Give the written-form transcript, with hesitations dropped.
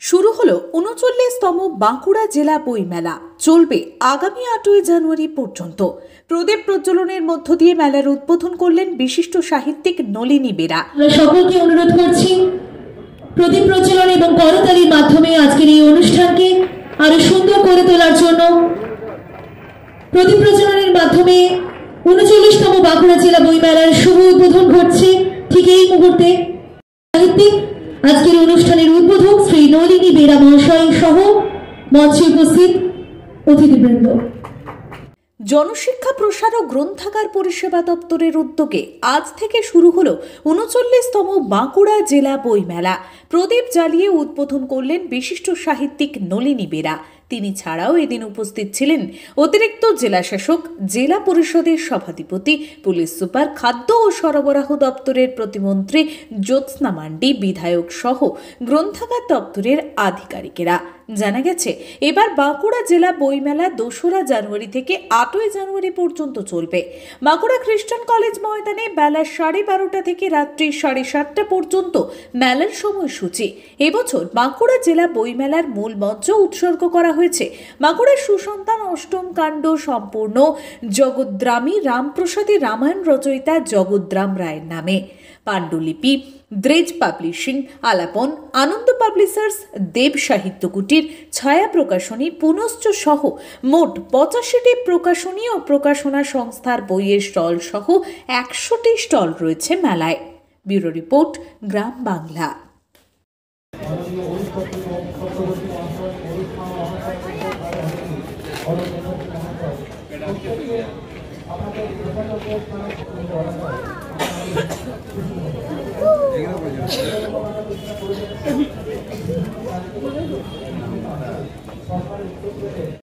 শুরু হলো ৩৯তম বাঁকুড়া জেলা বইমেলা। চলবে আগামী ৮ই জানুয়ারি পর্যন্ত। প্রদীপ প্রজ্বলনের মধ্য দিয়ে মেলার উদ্বোধন করলেন বিশিষ্ট সাহিত্যিক নলিনী বেরা। সকলকে অনুরোধ করছি প্রদীপ প্রজ্বলন এবং করতালির মাধ্যমে আজকের এই অনুষ্ঠানকে আরো সুন্দর করে তোলার জন্য প্রদীপ প্রজ্বলনের মাধ্যমে ৩৯তম বাঁকুড়া জেলা বইমেলার শুভ উদ্বোধন ঘটছে। ঠিক এই মুহূর্তে সাহিত্যিক আজকের অনুষ্ঠানের উদ্বোধক শ্রী নলিনী বেরা মহাশয় সহ মঞ্চে উপস্থিত অতিথিবৃন্দ। জনশিক্ষা প্রসার ও গ্রন্থাগার পরিষেবা দপ্তরের উদ্যোগে আজ থেকে শুরু হলো ৩৯তম বাঁকুড়া জেলা বইমেলা। প্রদীপ জ্বালিয়ে উদ্বোধন করলেন বিশিষ্ট সাহিত্যিক নলিনী বেরা। তিনি ছাড়াও এদিন উপস্থিত ছিলেন অতিরিক্ত জেলাশাসক, জেলা পরিষদের সভাধিপতি, পুলিশ সুপার, খাদ্য ও সরবরাহ দপ্তরের প্রতিমন্ত্রী জ্যোৎস্না মান্ডি, বিধায়ক সহ গ্রন্থাগার দপ্তরের আধিকারিকেরা। জানা গেছে, এবার বাঁকুড়া জেলা বইমেলা ২রা জানুয়ারি থেকে ৮ই জানুয়ারি পর্যন্ত চলবে। বাঁকুড়া খ্রিস্টান কলেজ ময়দানে বেলা 12:30 থেকে রাত্রি 7:30 পর্যন্ত মেলার সময়সূচি। এবছর বাঁকুড়া জেলা বইমেলার মূল মঞ্চ উৎসর্গ করা হয়েছে বাঁকুড়ার সুসন্তান অষ্টম কাণ্ড সম্পূর্ণ জগদ্রামী রামপ্রসাদী রামায়ণ রচয়িতা জগদ্রাম রায়ের নামে। পাণ্ডুলিপি, দ্রেজ পাবলিশিং, আলাপন, আনন্দ পাবলিশার্স, দেব সাহিত্য কুটির, ছায়া প্রকাশনী, পুনশ্চ সহ মোট 85টি প্রকাশনী ও প্রকাশনা সংস্থার বইয়ের স্টল সহ 100টি স্টল রয়েছে মেলায়। ব্যুরো রিপোর্ট, গ্রাম বাংলা।